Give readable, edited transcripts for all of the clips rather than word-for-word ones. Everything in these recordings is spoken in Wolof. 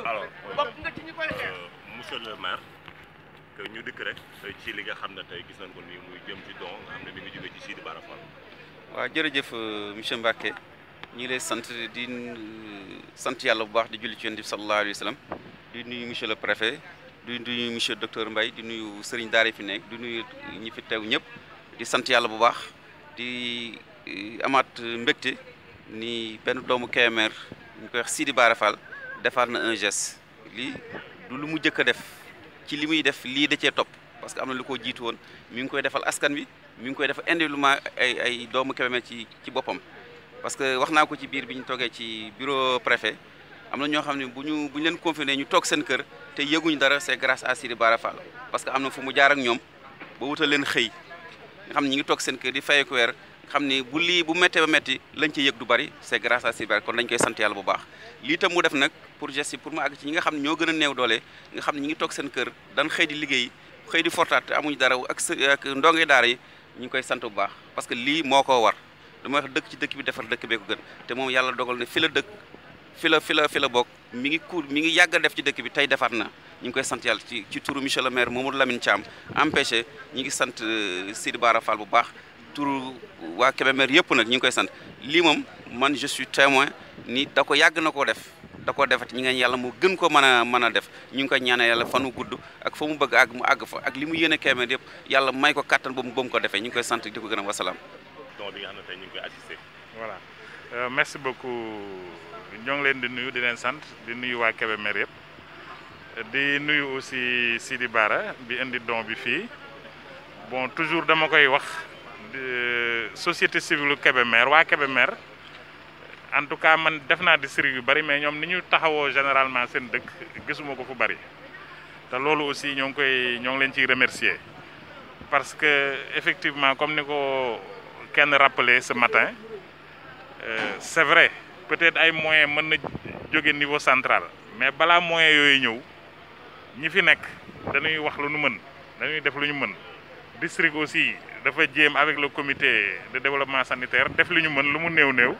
alors monsieur le maire que ñu dikk rek ci li nga xam ne tey gis nañ ko nii muy jëm ci don nga xam ne mi ngi jóge ci Sidi Bara Fall. waaw jërëjëf monsieur Mbacke ñu ngi lay sant di sant yàlla bu baax di julli ci Yonent bi sallallahu alayhi wa sallam di nuyu monsieur le préfet di nuyu monsieur docteur Mbaye di nuyu Serigne Daara fi nekk di nuyu ñi fi teew ñëpp di sant yàlla bu baax di amaat mbégte ni benn doomu Kébémer ñu koy wax Sidi Bara Fall defaat na un geste lii du lu mu jëkk a def ci li muy def lii da cee topp parce que am na lu ko jiitu woon mi ngi koy defal askan wi mi ngi koy defal individuellement ay doomu Kébémer ci boppam. parce que wax naa ko ci biir bi ñu toogee ci bureau préfet am na ñoo xam ne bu ñu leen confiné ñu toog seen kër te yëguñ dara c'est grâce à Sidi Bara Fall parce que am na fu mu jaar ak ñoom ba wutal leen xëy nga xam ne ñi ngi toog seen kër di fay ko weer xam ni bu lii bu méttee ba métti lañ ci yëg du bari c'est grâce à Sidi Bara kon dañ koy sant yàlla bu baax lii tam mu def nag pour geste pour mu àgg ci ñi nga xam ne ñoo gën a néew doole nga xam ne ñi ngi toog seen kër dan xëy di liggéey xëy di fortaat te amuñ dara ak ndonge daara yi ñu ngi koy sant bu baax parce que lii moo ko war dama wax dëkk ci dëkk bi defar dëkk bee ko gën te moom yàlla dogal ne fi la dëkk fi la bokk mi ngi yàgg a def ci dëkk bi tey defaat na ñu ngi koy sant yàlla ci turu monsieur le maire Mamadou Lamine Thiam empêché ñi ngi sant Sidi Bara Fall bu baax turu waa Kébémer yëpp nag ñu ngi koy sant lii moom man je suis témoin ni da ko yàgg na koo def da koo defati ñi nga yàlla mu gën ko mën a def ñu ngi koy ñaanal yàlla fanu gudd ak fa mu bëgg àgg mu àgg fa ak li mu yéene Kébémer yëpp yàlla may ko kattan ba mu ko defee ñu ngi koy sant di ko gën a wasalaam. don bi nga xam ne tey ñu ngi koy assister. voilà merci beaucoup ñoo ngi leen di nuyu di leen sant di nuyu waa Kébémer yëpp di nuyu aussi Sidi Bara bi indi don bi fii bon toujours dama koy wax société civile Kébémer waa Kébémer en tout cas man def naa district yu bari mais ñoom ni ñu taxawoo généralement seen dëkk gisuma ko fu bari te loolu aussi ñoo ngi leen ciy remercier parce que effectivement comme ni ko kenn rappelé ce matin c'est vrai peut-être ay moyens mën na jóge niveau central mais balaa moyens yooyu ñëw ñi fi nekk dañuy wax lu ñu mën dañuy def lu ñu mën district aussi dafa jéem avec le comité de développement sanitaire def lu ñu mën lu mu néew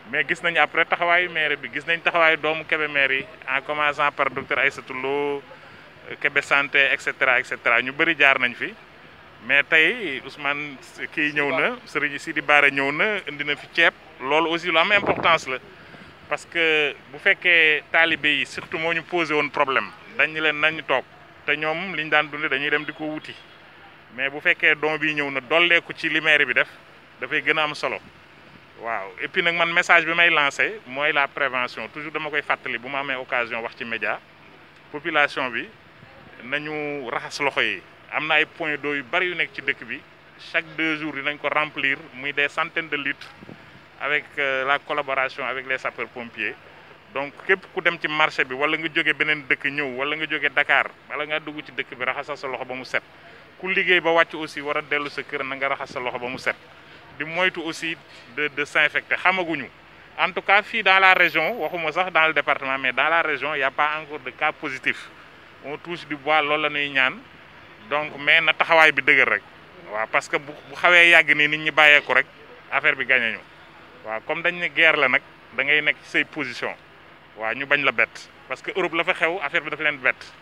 mais gis nañ après taxawaayu maire bi gis nañ taxawaayu doomu Kébémer yi en commençant par docteur Aïssatou Lo Kébé Santé et cetera ñu bëri jaar nañ fi mais tey Ousmane kii ñëw na Serigne Sidi Bara ñëw na indi na fi ceeb loolu aussi lu am importance la parce que bu fekkee taalibe yi surtout moo ñu posé woon problème dañu leen nañu toog te ñoom li ñu daan dundee dañuy dem di ko wuti mais bu fekkee don bi ñëw na dolleeku ci li maire bi def dafay gën a am solo waaw et puis nag man message bi may lancé mooy la prévention toujours dama koy fàttali bu ma amee occasion wax ci média population bi nañu raxas loxo yi. am na ay points d'eau yu bari yu nekk ci dëkk bi chaque 2 jours dinañ ko remplir muy des centaines de litres avec la collaboration avec les sapeurs-pompiers donc képp ku dem ci marché bi wala nga jóge beneen dëkk ñëw wala nga jóge Dakar wala nga dugg ci dëkk bi raxasal sa loxo ba mu set ku liggéey ba wàcc aussi war a dellu sa kër na nga raxas sa loxo ba mu set di moytu aussi de s'infecter xamaguñu en tout cas fii dans la région waxuma sax dans le département mais dans la région il y a pas encore de cas positifs on touche du bois loolu la ñuy ñaan donc mais na taxawaay bi dëgër rek waaw parce que bu xawee yàgg nii nit ñi bàyyeeku rek affaire bi gagné ñu waaw comme dañ ne guerre la nag da ngay nekk ci say position waaw ñu bañ la bett parce que Europe la fa xew affaire bi dafa leen bett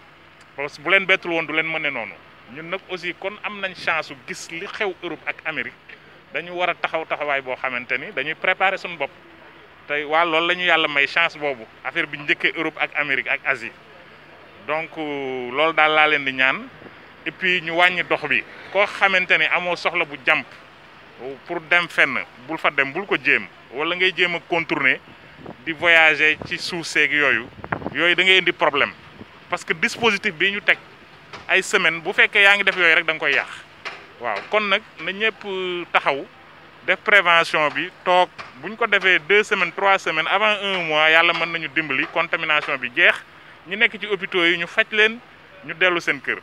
parce que bu leen bettul woon du leen mëne noonu ñun nag aussi kon am nañ chance su gis li xew Europe ak Amérique dañu war a taxawaay boo xamante ni dañuy préparer suñu bopp tey waa loolu la ñu yàlla may chance boobu affaire bi njëkkee Europe ak Amérique ak Asie donc loolu daal laa leen di ñaan. et puis ñu wàññi dox bi koo xamante ni amoo soxla bu jàmp pour dem fenn bul fa dem bul ko jéem wala ngay jéem a contourner di voyager ci suuf seeg yooyu da ngay indi problème parce que dispositif bi ñu teg ay semaine bu fekkee yaa ngi def yooyu rek da nga koy yàq waaw kon nag na ñëpp taxaw def prévention bi toog bu ñu ko defee 2 semaines 3 semaines avant 1 mois yàlla mën nañu dimbali contamination bi jeex ñu nekk ci hôpitaux yi ñu faj leen ñu dellu seen kër.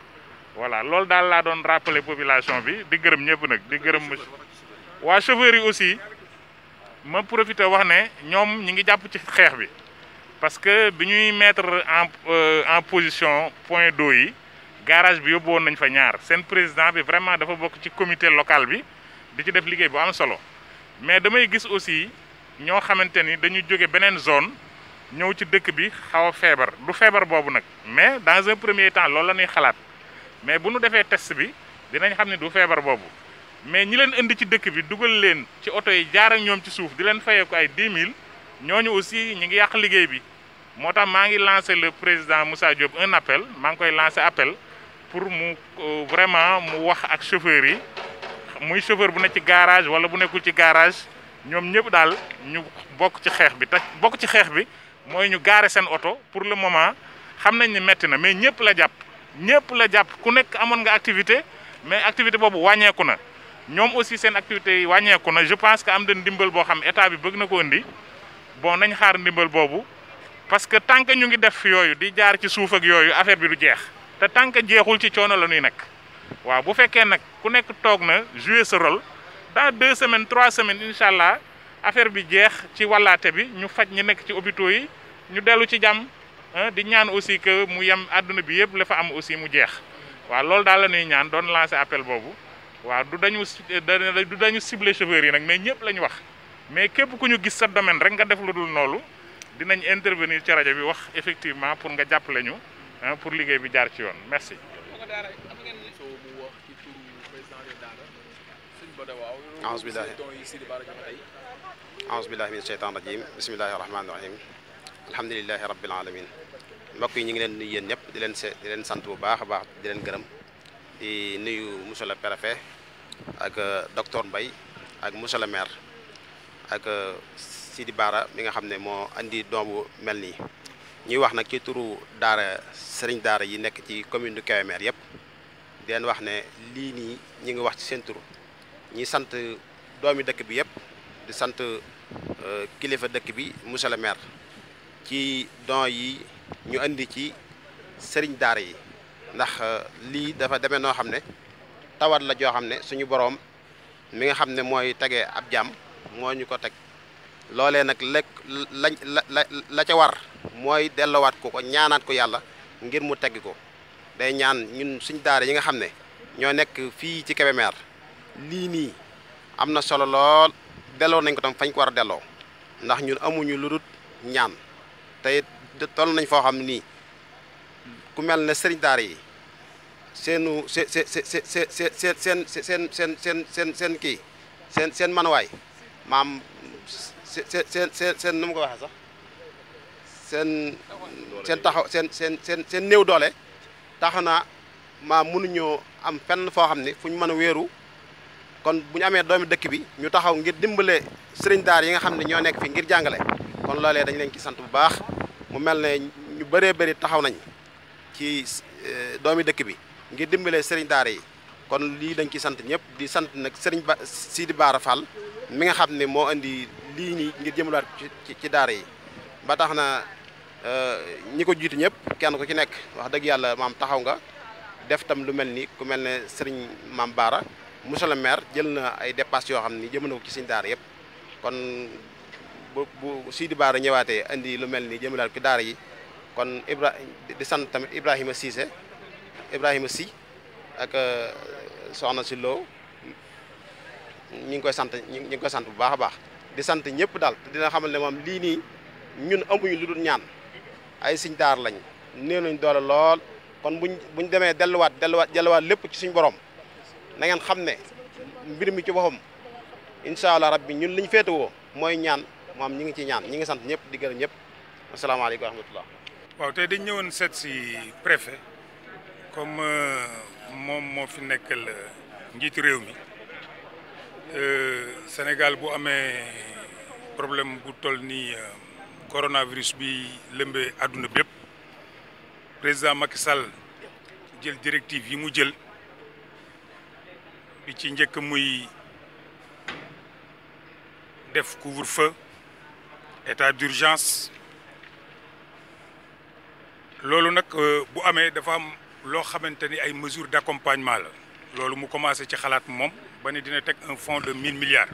voilà loolu daal laa doon rappeler population bi di gërëm ñëpp nag di gërëm waa chauffeurs yi aussi ma profité wax ne ñoom ñi ngi jàpp ci xeex bi parce que bi ñuy mettre en position point d'eau yi garage bi yóbbu woon nañ fa ñaar seen président bi vraiment dafa bokk ci comité local bi di ci def liggéey bu am solo mais damay gis aussi ñoo xamante ni dañu jóge beneen zone ñëw ci dëkk bi xaw a feebar du feebar boobu nag mais dans un premier temps loolu la ñuy xalaat mais bu nu defee test bi dinañ xam ne du feebar boobu mais ñi leen indi ci dëkk bi dugal leen ci oto yi jaar ak ñoom ci suuf di leen fayee ko ay 10 000 ñooñu aussi ñi ngi yàq liggéey bi moo tax maa ngi lancé le président Moussa Diop un appel maa ngi koy lancé appel pour mu vraiment mu wax ak chauffeurs yi muy chauffeur bu nekk ci garage wala bu nekkul ci garage ñoom ñëpp daal ñu bokk ci xeex bi te bokk ci xeex bi mooy ñu gaare seen oto pour le moment xam nañ ni metti na mais ñëpp la jàpp ku nekk amoon nga activité mais activité boobu wàññeeku na ñoom aussi seen activité yi wàññeeku na je pense que am na ndimbal boo xam état bi bëgg na ko indi bon nañ xaar ndimbal boobu parce que tant que ñu ngi def yooyu di jaar ci suuf ak yooyu affaire bi du jeex te tant que jeexul ci coono la ñuy nekk waaw bu fekkee nag ku nekk toog na jouer ce rôle dans 2 semaines 3 semaines incha allah affaire bi jeex ci wàllaate bi ñu faj ñi nekk ci hôpitaux yi ñu dellu ci jàmm di ñaan aussi que mu yem àdduna bi yëpp la fa am aussi mu jeex waaw loolu daal la ñuy ñaan doon lancer appel boobu waaw du dañu cibler chauffeurs yi nag mais ñëpp la ñu wax mais képp ku ñu gis sa domaine rek nga def lu dul noonu dinañ intervenir ci rajo bi wax effectivement pour nga jàppale ñu pour liggéey bi jaar ci yoon merci. aouzu billahi min sheytaan rajim bismillahi rahmaani rahim alhamdulilahi rabbil alamin mbokk yi ñu ngi leen nuyu yéen ñëpp di leen sant bu baax a baax di leen gërëm di nuyu monsieur le préfet ak docteur Mbaye ak monsieur le maire ak Sidi Bara mi nga xam ne moo andi doomu mel nii ñuy wax nag ci turu daara sëriñ daara yi nekk ci commune de Kébémer yëpp di leen wax ne lii nii ñi ngi wax ci seen tur ñi sant doomi dëkk bi yëpp di sant kilifa dëkk bi monsieur le maire ci don yi ñu indi ci sëriñ daara yi ndax lii dafa demee noo xam ne tawat la joo xam ne suñu boroom mi nga xam ne mooy tegee ab jàmm moo ñu ko teg loolee nag la ca war mooy delloowaat ko ñaanaat ko yàlla ngir mu teggi ko day ñaan ñun suñ daara yi nga xam ne ñoo nekk fii ci Kébémer lii nii am na solo lool delloo nañ ko tam fañ ko war a delloo ndax ñun amuñu lu dul ñaan tey toll nañ foo xam ne nii ku mel ne sëriñ daara yi seen kii seen manuwaay maam seen nu mu ko waxee sax seen taxaw seen néew doole tax na maa mënuñoo am fenn foo xam ne fu ñu mën a wéeru kon bu ñu amee doomi dëkk bi ñu taxaw ngir dimbale sëriñ daar yi nga xam ne ñoo nekk fi ngir jàngale kon loolee dañ leen ci sant bu baax mu mel ne ñu bëree bëri taxaw nañ ci doomi dëkk bi ngir dimbale sëriñ daara yi kon lii dañ ci sant ñëpp di sant nag Sidi Bara Fall mi nga xam ne moo indi lii nii ngir jëmalaat ci daara yi ba tax na ñi ko jiitu ñëpp kenn ku ci nekk wax dëgg yàlla maam taxaw nga def tam lu mel ni ku mel ne sëriñ maam Bara monsieur le maire jël na ay dépenses yoo xam ni jëmale ko ci suñu daara yëpp kon bu Sidi Bara ñëwaatee indi lu mel ni jëmalaat ci daara yi kon di sant tamit Ibrahima Sy ak soxna si Lo ñu ngi koy sant bu baax a baax di sant ñëpp daal te dina xamal ne moom lii nii ñun amuñu lu dul ñaan ay siñ daar lañ néew nañ doole lool kon buñ demee delluwaat lépp ci suñu borom na ngeen xam ne mbir mi ci boppam incha allah rabbi ñun liñ féetewoo mooy ñaan moom ñi ngi ci ñaan ñi ngi sant ñëpp di gërëm ñëpp asalaamaaleykum wa rahmatullah. waaw tey dañ ñëwoon seet si préfet comme moom moo fi nekkal njiitu réew mi Sénégal bu amee problème bu toll nii coronavirus bi lëmbee àdduna bi yëpp président Macky Sall jël directive yi mu jël bi ci njëkk muy def couvre-feu état d'urgence loolu nag bu amee dafa am loo xamante ni ay mesures d'accompagnement la loolu mu commencé ci xalaat moom ba ni dina teg un fonds de 1000 milliards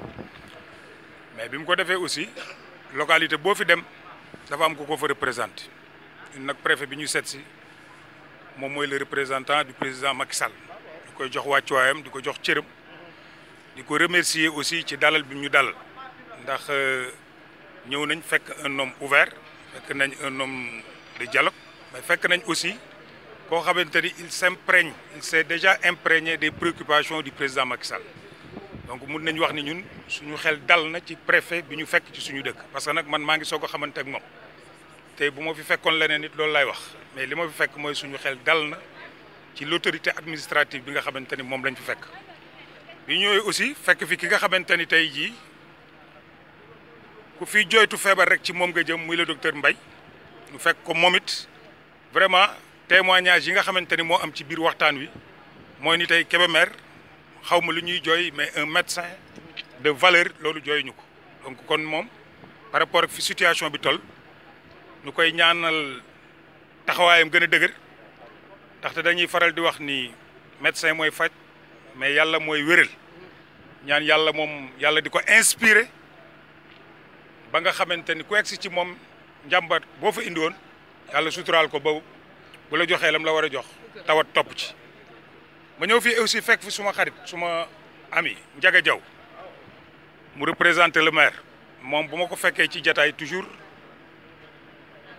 mais bi mu ko defee aussi localité boo fi dem dafa am ku ko fa représenté ñun nag préfet bi ñu seet si moom mooy le représentant du président Macky Sall di koy jox wàccuwaayam di ko jox cëram di ko remercier aussi ci dalal bi ñu dalal ndax ñëw nañ fekk un homme ouvert fekk nañ un homme de dialogue mais fekk nañ aussi koo xamante ni il s'est déjà imprégné des préoccupations du président Macky Sall donc mun nañu wax ni ñun suñu xel dal na ci préfet bi ñu fekk ci suñu dëkk parce que nag man maa ngi soog a xamante ak moom te bu ma fi fekkoon leneen nit loolu lay wax mais li ma fi fekk mooy suñu xel dal na ci l'autorité administrative bi nga xamante ni moom lañ fi fekk bi ñëwee aussi fekk fi ki nga xamante ni tey jii ku fi jooytu feebar rek ci moom nga jëm muy le docteur Mbaye ñu fekk ko moom it vraiment témoignage yi nga xamante ni moo am ci biir waxtaan wi mooy ni tey Kébémer xaw ma lu ñuy jooy mais un médecin de valeur loolu jooyuñu ko donc kon moom par rapport ak fi situation bi toll ñu koy ñaanal taxawaayam gën a dëgër ndaxte dañuy faral di wax ni médecin mooy faj mais yàlla mooy wéral ñaan yàlla moom yàlla di ko inspiré ba nga xamante ni ku egsi ci moom njàmbat boo fa indi woon yàlla suturaal ko ba bu la joxee lam la war a jox tawat topp ci ma ñëw fii aussi fekk fi suma xarit suma ami Ndiaga Diaw mu représenté le maire moom bu ma ko fekkee ci jataay toujours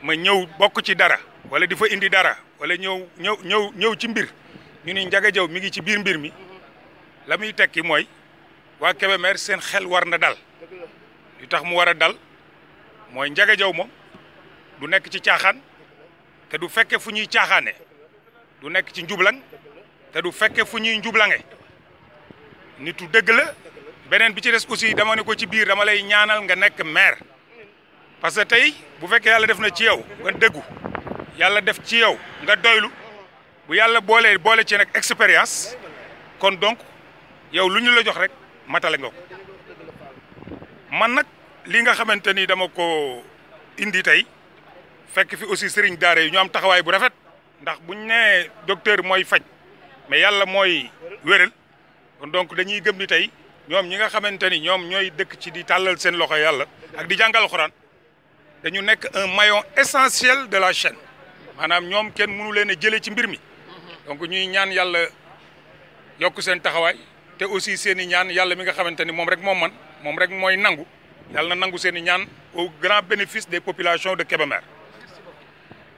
ma ñëw bokk ci dara wala di fa indi dara wala ñëw ci mbir ñu ni Ndiaga Diaw mi ngi ci biir mbir mi la muy tekki mooy waa Kébémer seen xel war na dal li tax mu war a dal mooy Ndiaga Diaw moom du nekk ci caaxaan te du fekke fu ñuy caaxaane du nekk ci njublang te du fekke fu ñuy njublange nitu dëgg la beneen bi ci des aussi dama ne ko ci biir dama lay ñaanal nga nekk maire parce que tey bu fekkee yàlla def na ci yow nga dëggu yàlla def ci yow nga doylu bu yàlla boole ci nag expérience kon donc yow lu ñu la jox rek matale nga ko man nag li nga xamante ni dama ko indi tey fekk fi aussi sëriñ daara yi ñu am taxawaay bu rafet ndax buñ nee docteur mooy faj mais yàlla mooy wéral kon donc dañuy gëm ni tey ñoom ñi nga xamante ni ñoom ñooy dëkk ci di tàllal seen loxo yàlla ak di jàngal Alxuraan dañu nekk un maillon essentiel de la chaîne maanaam ñoom kenn mënu leen a jëlee ci mbir mi donc ñuy ñaan yàlla yokk seen taxawaay te aussi seen i ñaan yàlla mi nga xamante ni moom rek mooy nangu yàlla na nangu seen i ñaan au grand bénéfice des populations de Kébémer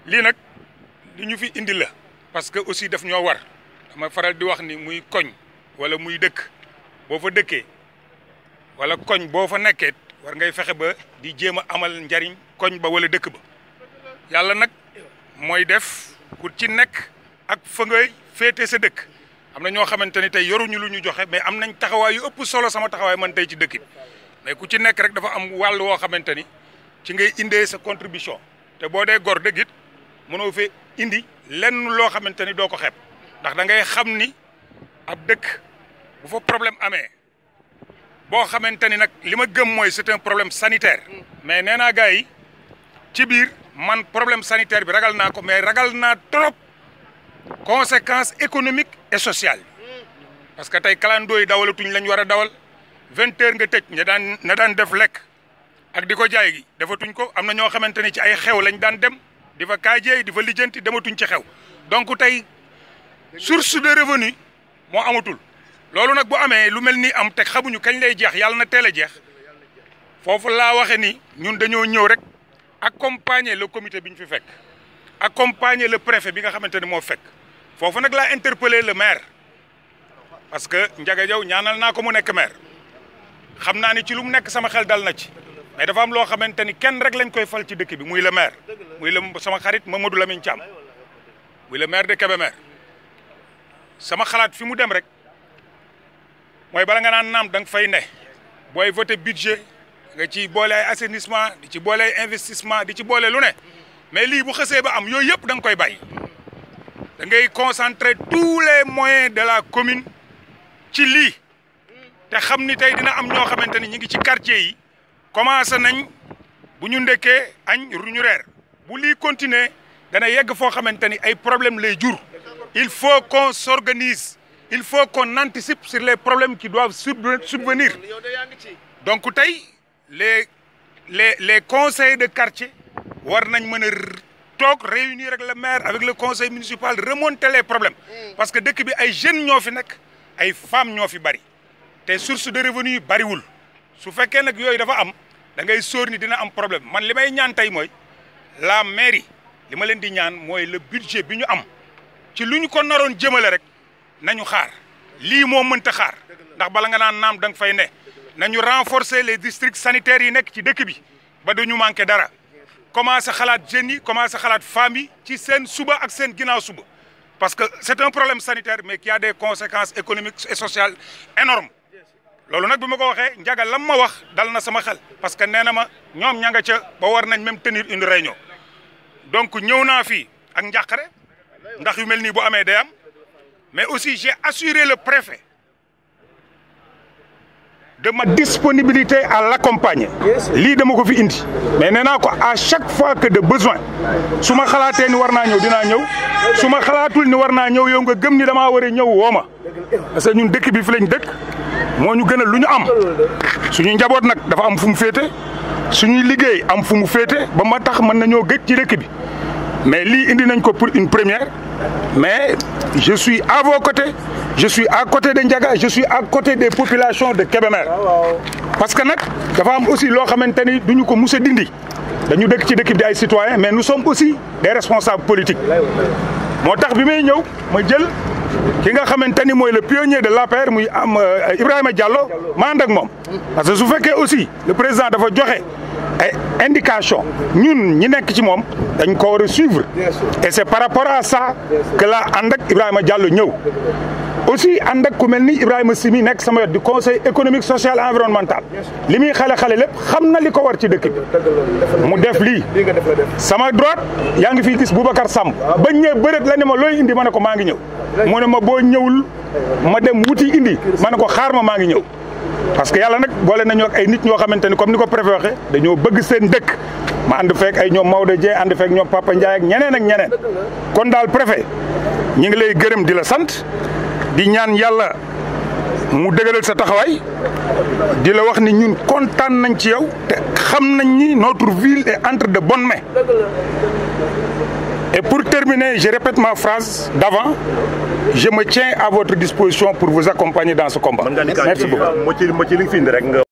lii nag li ñu fi indi la parce que aussi daf ñoo war dama faral di wax ni muy koñ wala muy dëkk boo fa dëkkee wala koñ boo fa nekkee war ngay fexe ba di jéem a amal njariñ koñ ba wala dëkk ba yàlla nag mooy def ku ci nekk ak fa ngay féete sa dëkk am na ñoo xamante ni tey yoruñu lu ñu joxe mais am nañ taxawaay yu ëpp solo sama taxawaay man tey ci dëkk bi mais ku ci nekk rek dafa am wàll woo xamante ni ci ngay indee sa contribution te boo dee gor dëgg it mënoo fee indi lenn loo xamante ni doo ko xeeb ndax da ngay xam ni ab dëkk bu fa problème amee boo xamante ni nag li ma gëm mooy c'est un problème sanitaire mais nee naa gars yi ci biir man problème sanitaire bi ragal naa ko mais ragal naa trop conséquences économiques et sociales parce que tey kalandoo yi dawalatuñ lañ war a dawal 20 heures nga tëj na daan def lekk ak di ko jaay gi defatuñ ko am na ñoo xamante ni ci ay xew lañ daan dem di fa kaajeey di fa lijjanti dematuñ ci xew donc tey source de revenu moo amatul loolu nag bu amee lu mel ni am te xamuñu kañ lay jeex yàlla na teel a jeex foofu laa waxe ni ñun dañoo ñëw rek accompagner le comité bi ñu fi fekk accompagner le préfet bi nga xamante ni moo fekk foofu nag laa interpeller le maire parce que Ndiaga Diaw ñaanal naa ko mu nekk maire xam naa ni ci lu mu nekk sama xel dal na ci mais dafa am loo xamante ni kenn rek lañ koy fal ci dëkk bi muy le maire muy sama xarit Mamadou Lamine Thiam muy le maire de Kébémer sama xalaat fi mu dem rek mooy bala nga naan naam da nga fay ne booy voté budget nga ci boole ay assainissement di ci boole ay investissement di ci boole lu ne mais lii bu xësee ba am yooyu yëpp da nga koy bàyyi da ngay concentrer tous les moyens de la commune ci lii te xam ni tey dina am ñoo xamante ni ñu ngi ci quartier yi commencé nañ bu ñu ndekkee añ ru ñu reer bu lii continuer dana yegg foo xamante ni ay problème lay jur il faut qu'on s'organise il faut qu'on anticipe sur les problèmes qui doivent subvenir donc tey les conseils de quartier war nañ mën a toog réunir ak le maire avec le conseil municipal remonter les problèmes parce que dëkk bi ay jeunes ñoo fi nekk ay femmes ñoo fi bari te source de revenu yi bariwul su fekkee nag yooyu dafa am da ngay sóor ni dina am problème man li may ñaan tey mooy la mairie li ma leen di ñaan mooy le budget bi ñu am ci lu ñu ko naroon jëmale rek nañu xaar lii moo mënta xaar ndax bala nga naan naam da nga fay ne nañu renforcer les districts sanitaires yi nekk ci dëkk bi ba duñu manqué dara commencé xalaat jeunes yi commencé xalaat femmes yi ci seen suba ak seen ginnaaw suba parce que c'est un problème sanitaire mais qui a des conséquences économiques et sociales énormes loolu nag bi ma ko waxee njaga lam ma wax dal na sama xel parce que nee na ma ñoom ña nga ca ba war nañ même tenir une réunion donc ñëw naa fii ak njàqare ndax yu mel nii bu amee day am mais aussi j'ai assuré le préfet de ma disponibilité à l'accompagner lii dama ko fi indi mais nee naa ko à chaque fois que de besoin su ma xalaatee ni war naa ñëw dinaa ñëw su ma xalaatul ni war naa ñëw yow nga gëm ni damaa war a ñëw woo ma parce que ñun dëkk bi fi lañ dëkk moo ñu gënal lu ñu am suñu njaboot nag dafa am fu mu féete suñuy liggéey am fu mu féete ba ma tax mën nañoo gëj ci dëkk bi mais lii indi nañ ko pour une première mais je suis à vos côtés je suis à côté de Ndiaga je suis à côté des populations de Kébémer parce que nag dafa am aussi loo xamante ni duñu ko mus a dindi dañu dëkk ci dëkk bi di ay citoyens mais nous sommes aussi des responsables politiques moo tax bi may ñëw ma jël ki nga xamante ni mooy le pionnier de l'APR muy am Ibrahima Diallo ma ànd ak moom parce que su fekkee aussi le président dafa joxe ay indication ñun ñi nekk ci moom dañ ko war a suivre et c'est par rapport à ça que la ànd ak Ibrahima Diallo ñëw aussi ànd ak ku mel ni Ibrahima Simi nekk sama wet du conseil économique social et environnemental li muy xale lépp xam na li ko war ci dëkk bi mu def lii sama droite yaa ngi fi gis Boubacar Samb bañ ñëw bëreet la ne ma looy indi ma ne ko maa ngi ñëw mu ne ma boo ñëwul ma dem wuti indi ma ne ko xaar ma maa ngi ñëw parce que yàlla nag boole nañu ak ay nit ñoo xamante ni comme ni ko préfet waxee dañoo bëgg seen dëkk ma ànd fekk ay ñoom Maodo Dieng ànd fekk ñoom Papa Ndiaye ak ñeneen kon daal préfet ñi ngi lay gërëm di la sant di ñaan yàlla mu dëgëral sa taxawaay di la wax ni ñun kontaan nañ ci yow te xam nañ ni notre ville est entre de bonnes mains et pour terminer je répète ma phrase d'avant je me tiens à votre disposition pour vous accompagner dans ce combat. Merci beaucoup.